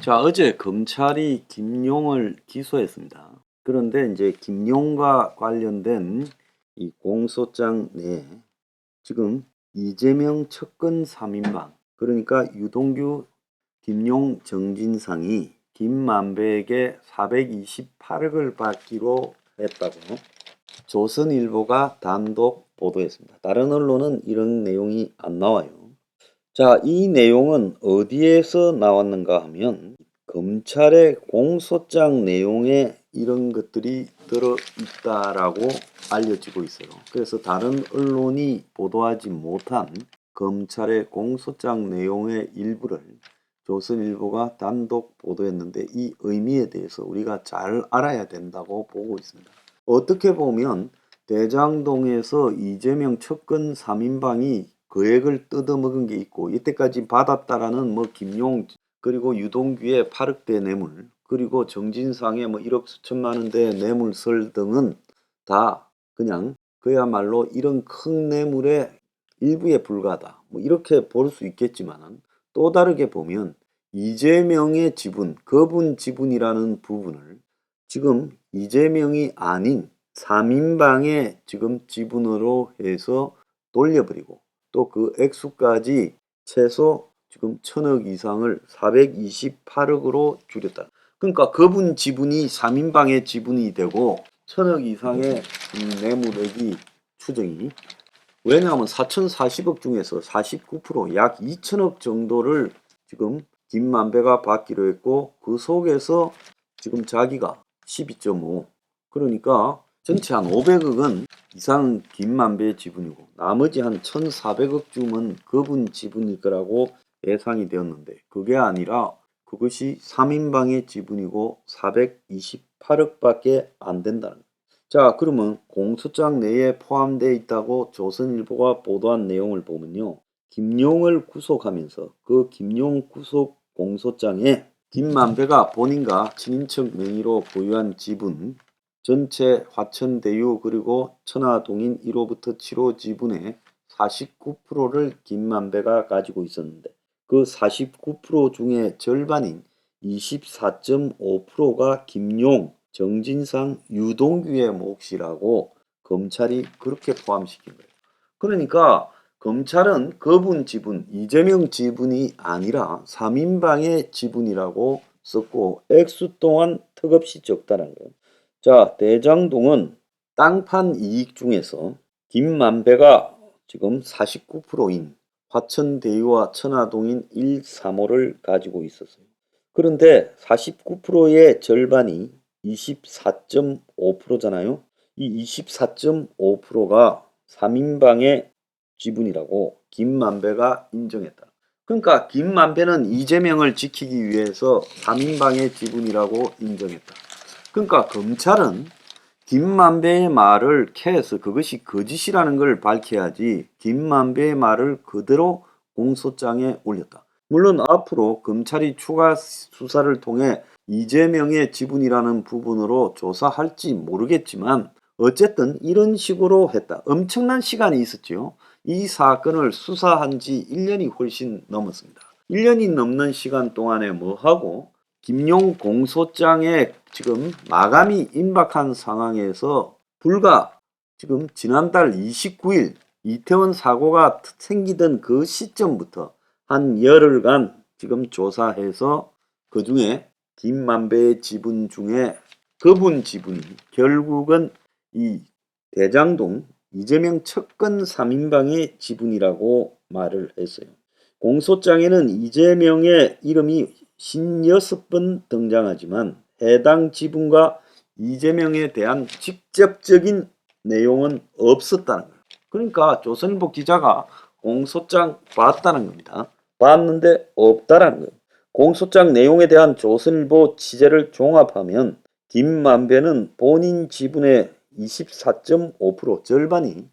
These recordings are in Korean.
자, 어제 검찰이 김용을 기소했습니다. 그런데 이제 김용과 관련된 이 공소장 내에 지금 이재명 측근 3인방, 그러니까 유동규, 김용, 정진상이 김만배에게 428억을 받기로 했다고 조선일보가 단독 보도했습니다. 다른 언론은 이런 내용이 안 나와요. 자, 이 내용은 어디에서 나왔는가 하면 검찰의 공소장 내용에 이런 것들이 들어있다라고 알려지고 있어요. 그래서 다른 언론이 보도하지 못한 검찰의 공소장 내용의 일부를 조선일보가 단독 보도했는데 이 의미에 대해서 우리가 잘 알아야 된다고 보고 있습니다. 어떻게 보면 대장동에서 이재명 측근 3인방이 거액을 뜯어먹은 게 있고 이때까지 받았다라는 뭐 김용 그리고 유동규의 8억대 뇌물 그리고 정진상의 뭐 1억 수천만 원대 뇌물설 등은 다 그냥 그야말로 이런 큰 뇌물의 일부에 불과하다. 뭐 이렇게 볼 수 있겠지만 또 다르게 보면 이재명의 지분, 거분 지분이라는 부분을 지금 이재명이 아닌 3인방의 지금 지분으로 해서 돌려버리고 또 그 액수까지 최소 지금 1000억 이상을 428억으로 줄였다. 그러니까 그분 지분이 3인방의 지분이 되고 1000억 이상의 뇌물액이 추정이 왜냐하면 4040억 중에서 49%약 2000억 정도를 지금 김만배가 받기로 했고 그 속에서 지금 자기가 12.5 그러니까 전체 한 500억은 이상 김만배의 지분이고 나머지 한 1400억 쯤은 그분 지분일 거라고 예상이 되었는데 그게 아니라 그것이 3인방의 지분이고 428억 밖에 안 된다는 거예요. 자, 그러면 공소장 내에 포함되어 있다고 조선일보가 보도한 내용을 보면요. 김용을 구속하면서 그 김용 구속 공소장에 김만배가 본인과 친인척 명의로 보유한 지분 전체 화천대유 그리고 천화동인 1호부터 7호 지분의 49%를 김만배가 가지고 있었는데 그 49% 중에 절반인 24.5%가 김용, 정진상, 유동규의 몫이라고 검찰이 그렇게 포함시킨 거예요. 그러니까 검찰은 그분 지분, 이재명 지분이 아니라 3인방의 지분이라고 썼고 액수 또한 턱없이 적다는 거예요. 자, 대장동은 땅판 이익 중에서 김만배가 지금 49%인 화천대유와 천화동인 1, 3호를 가지고 있었어요. 그런데 49%의 절반이 24.5%잖아요. 이 24.5%가 3인방의 지분이라고 김만배가 인정했다. 그러니까 김만배는 이재명을 지키기 위해서 3인방의 지분이라고 인정했다. 그러니까 검찰은 김만배의 말을 캐서 그것이 거짓이라는 걸 밝혀야지 김만배의 말을 그대로 공소장에 올렸다. 물론 앞으로 검찰이 추가 수사를 통해 이재명의 지분이라는 부분으로 조사할지 모르겠지만 어쨌든 이런 식으로 했다. 엄청난 시간이 있었죠. 이 사건을 수사한 지 1년이 훨씬 넘었습니다. 1년이 넘는 시간 동안에 뭐하고 김용 공소장에 지금 마감이 임박한 상황에서 불과 지금 지난달 29일 이태원 사고가 생기던 그 시점부터 한 열흘간 지금 조사해서 그 중에 김만배의 지분 중에 그분 지분이 결국은 이 대장동 이재명 측근 3인방의 지분이라고 말을 했어요. 공소장에는 이재명의 이름이 56번 등장하지만 해당 지분과 이재명에 대한 직접적인 내용은 없었다는 거예요. 그러니까 조선일보 기자가 공소장 봤다는 겁니다. 봤는데 없다라는 거예요. 공소장 내용에 대한 조선일보 취재를 종합하면 김만배는 본인 지분의 24.5%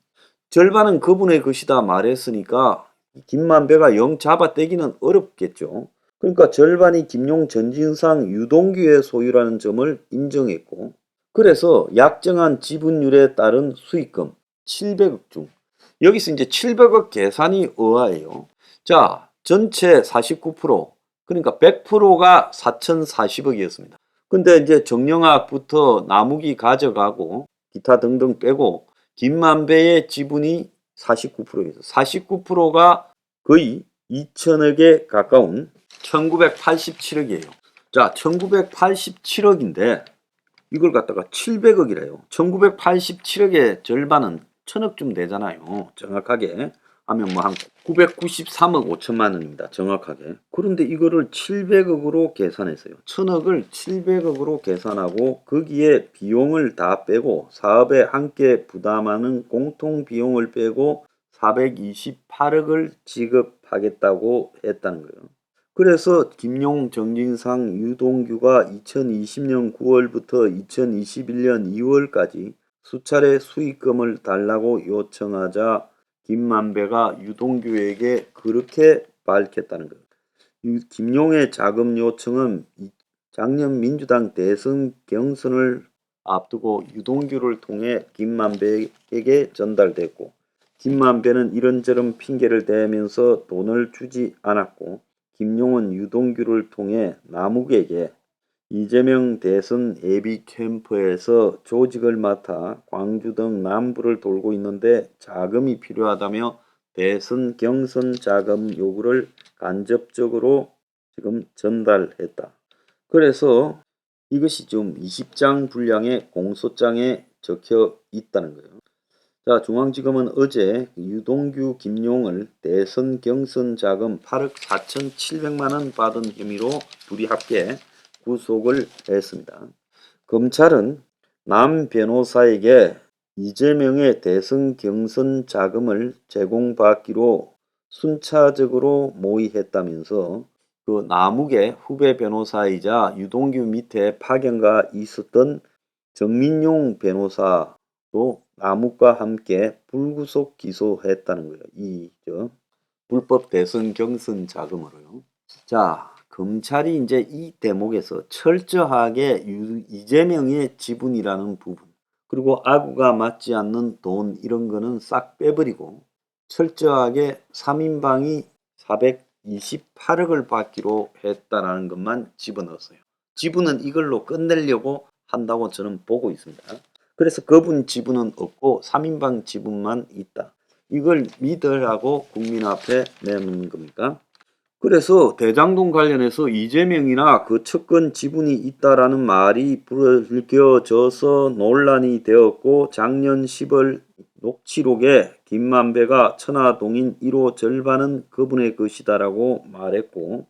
절반은 그분의 것이다 말했으니까 김만배가 영 잡아떼기는 어렵겠죠. 그러니까 절반이 김용, 전진상, 유동규의 소유라는 점을 인정했고 그래서 약정한 지분율에 따른 수익금 700억 중 여기서 이제 700억 계산이 의아해요. 자, 전체 49% 그러니까 100%가 4,040억이었습니다. 근데 이제 정영학부터 남욱이 가져가고 기타 등등 빼고 김만배의 지분이 49%입니다. 49%가 거의 2천억에 가까운 1987억이에요. 자, 1987억인데 이걸 갖다가 700억이래요. 1987억의 절반은 1000억쯤 되잖아요. 정확하게 하면 뭐 한 993억 5천만 원입니다. 정확하게. 그런데 이거를 700억으로 계산했어요. 1000억을 700억으로 계산하고 거기에 비용을 다 빼고 사업에 함께 부담하는 공통 비용을 빼고 428억을 지급하겠다고 했다는 거예요. 그래서 김용, 정진상, 유동규가 2020년 9월부터 2021년 2월까지 수차례 수익금을 달라고 요청하자 김만배가 유동규에게 그렇게 밝혔다는 거예요. 김용의 자금 요청은 작년 민주당 대선 경선을 앞두고 유동규를 통해 김만배에게 전달됐고 김만배는 이런저런 핑계를 대면서 돈을 주지 않았고 김용은 유동규를 통해 남욱에게 이재명 대선 예비 캠프에서 조직을 맡아 광주 등 남부를 돌고 있는데 자금이 필요하다며 대선 경선 자금 요구를 간접적으로 지금 전달했다. 그래서 이것이 좀 20장 분량의 공소장에 적혀 있다는 거예요. 자, 중앙지검은 어제 유동규, 김용을 대선 경선 자금 8억 4,700만 원 받은 혐의로 둘이 합계 구속을 했습니다. 검찰은 남 변호사에게 이재명의 대선 경선 자금을 제공받기로 순차적으로 모의했다면서 그 남욱의 후배 변호사이자 유동규 밑에 파견가 있었던 정민용 변호사도 남욱과 함께 불구속 기소했다는 거예요. 이 불법 대선 경선 자금으로요. 자, 검찰이 이제 이 대목에서 철저하게 이재명의 지분이라는 부분 그리고 아구가 맞지 않는 돈 이런 거는 싹 빼버리고 철저하게 3인방이 428억을 받기로 했다라는 것만 집어넣었어요. 지분은 이걸로 끝내려고 한다고 저는 보고 있습니다. 그래서 그분 지분은 없고 3인방 지분만 있다. 이걸 믿으라고 국민 앞에 내놓는 겁니까? 그래서 대장동 관련해서 이재명이나 그 측근 지분이 있다라는 말이 불겨져서 논란이 되었고 작년 10월 녹취록에 김만배가 천화동인 1호 절반은 그분의 것이다라고 말했고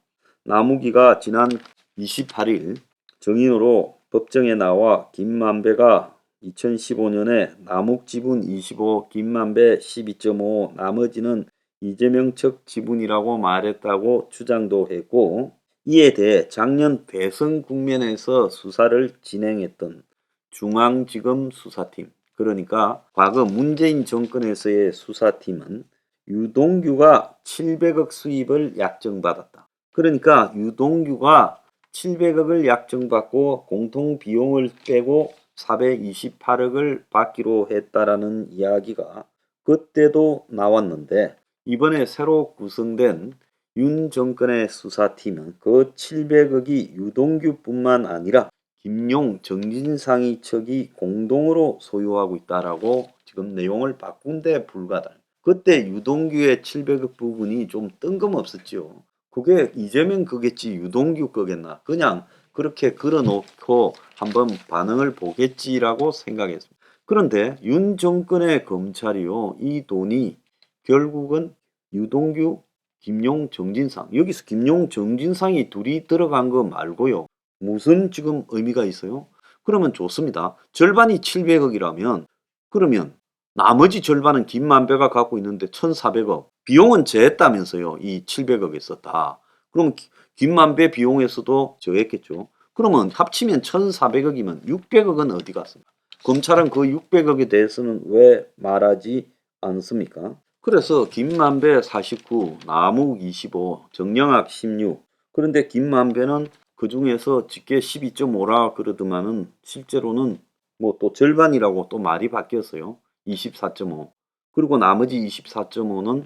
남욱이가 지난 28일 정인으로 법정에 나와 김만배가 2015년에 남욱 지분 25, 김만배 12.5, 나머지는 이재명 측 지분이라고 말했다고 주장도 했고 이에 대해 작년 대선 국면에서 수사를 진행했던 중앙지검 수사팀 그러니까 과거 문재인 정권에서의 수사팀은 유동규가 700억 수입을 약정받았다. 그러니까 유동규가 700억을 약정받고 공통 비용을 빼고 428억을 받기로 했다라는 이야기가 그때도 나왔는데 이번에 새로 구성된 윤 정권의 수사팀은 그 700억이 유동규뿐만 아니라 김용, 정진상이 측이 공동으로 소유하고 있다라고 지금 내용을 바꾼 데 불과하다. 그때 유동규의 700억 부분이 좀 뜬금없었죠. 그게 이재명 거겠지 유동규 거겠나. 그냥 그렇게 걸어놓고 한번 반응을 보겠지라고 생각했습니다. 그런데 윤 정권의 검찰이요. 이 돈이 결국은 유동규, 김용, 정진상 여기서 김용, 정진상이 둘이 들어간 거 말고요. 무슨 지금 의미가 있어요? 그러면 좋습니다. 절반이 700억이라면 그러면 나머지 절반은 김만배가 갖고 있는데 1,400억. 비용은 제했다면서요. 이 700억에서 다. 그럼 김만배 비용에서도 저했겠죠. 그러면 합치면 1,400억이면 600억은 어디 갔습니까? 검찰은 그 600억에 대해서는 왜 말하지 않습니까? 그래서 김만배 49, 남욱 25, 정영학 16. 그런데 김만배는 그 중에서 직계 12.5라 그러더만은 실제로는 뭐 또 절반이라고 또 말이 바뀌었어요. 24.5. 그리고 나머지 24.5는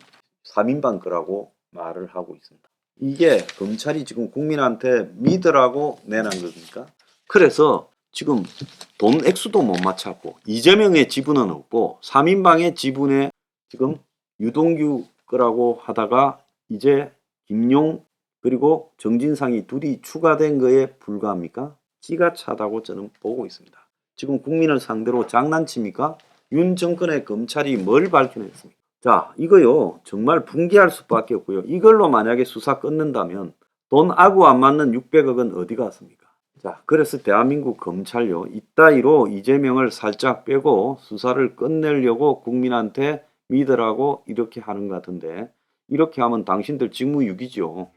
3인방 거라고 말을 하고 있습니다. 이게 검찰이 지금 국민한테 믿으라고 내놓은 겁니까? 그래서 지금 돈 액수도 못 맞췄고 이재명의 지분은 없고 3인방의 지분에 지금 유동규 거라고 하다가 이제 김용 그리고 정진상이 둘이 추가된 거에 불과합니까? 기가 차다고 저는 보고 있습니다. 지금 국민을 상대로 장난칩니까? 윤 정권의 검찰이 뭘 밝혀냈습니까? 자, 이거요 정말 붕괴할 수밖에 없고요. 이걸로 만약에 수사 끊는다면 돈 아구 안 맞는 600억은 어디 갔습니까? 자, 그래서 대한민국 검찰요 이따위로 이재명을 살짝 빼고 수사를 끝내려고 국민한테 믿으라고 이렇게 하는 것 같은데, 이렇게 하면 당신들 직무유기죠.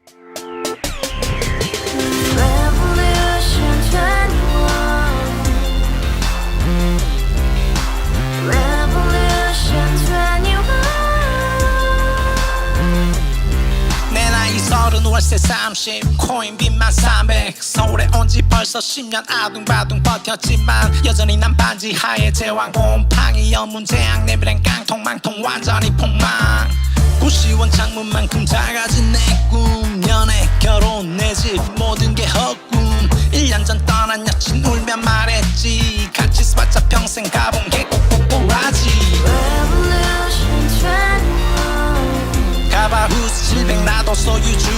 서른 월세 30 코인빚만 300 서울에 온지 벌써 10년 아둥바둥 버텼지만 여전히 난 반지 하에 제왕 곰팡이 연문제약 내비랭 깡통망통 완전히 폭망 고시원 창문만큼 작아진 내 꿈 연애 결혼 내 집 모든 게 헛꿈 1년 전 떠난 여친 울며 말했지 같이 써봤자 평생 가본 게 꼭꼭꼬라지 가바후스 700 나도 소유주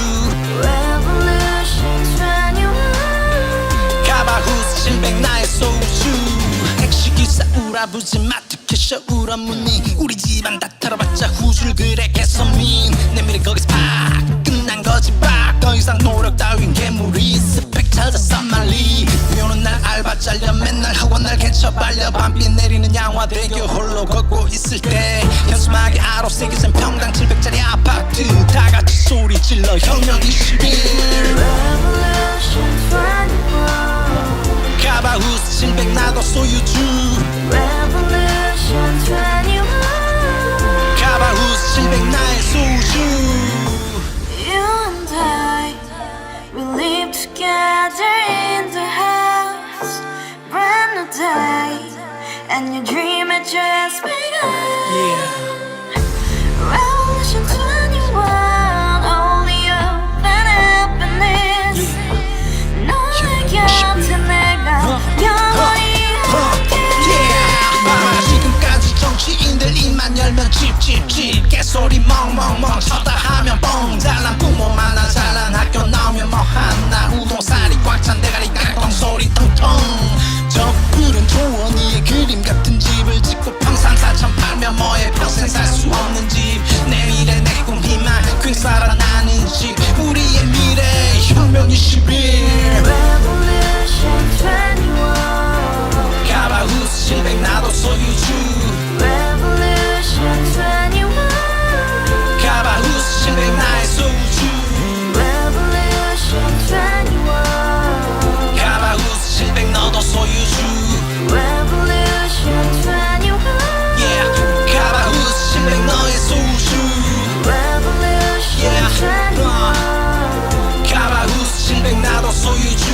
가바후스 700 나의 소주 택시기사 우라부지 마트 캐셔 울어무니 우리 집안 다 털어봤자 후줄 그래 개선민 내 미래 거기서 팍 끝난 거지 팍더 이상 노력 따윈 괴물이 스펙 찾아서 말리 비오는 날 알바 잘려 맨날 학원 날 개쳐 발려 밤비 내리는 양화대교 홀로 걷고 있을 때 현수막에 아로 새겨진 평당 700짜리 아파트 다같이 소리 질러 혁명 21 가바후스 700 나도 소유주 가바후스 700 나의 소주 You and I, we live together in the house, brand new day, and your dream had just begun. Revolution 21, only open happiness. 너의 곁에 내가 영원히 지금까지 정치인들 입만 열면 찝찝찝 개소리 멍멍멍 쳤다 하면 뻥 잘난 부모 만나 잘난 학교 나오면 뭐 하나 우동살이 꽉 찬 대가리 깡통 소리 텅텅 저 푸른 초원 위에 그림 같은 집을 짓고 평상사천 팔면 뭐해 평생 살 수 없는 집 내 미래 내 꿈 희망 그 살아나는 집 우리의 미래 혁명 21 Revolution 21. 가바후스 700 나도 소유주 Revolution 21. 가바후스 700 나의 소주 Revolution 21. 가바후스 700 너도 소유주 Revolution 21. Yeah 가바후스 700 너의 소주 Revolution Yeah 21. 가바후스 700 나도 소유주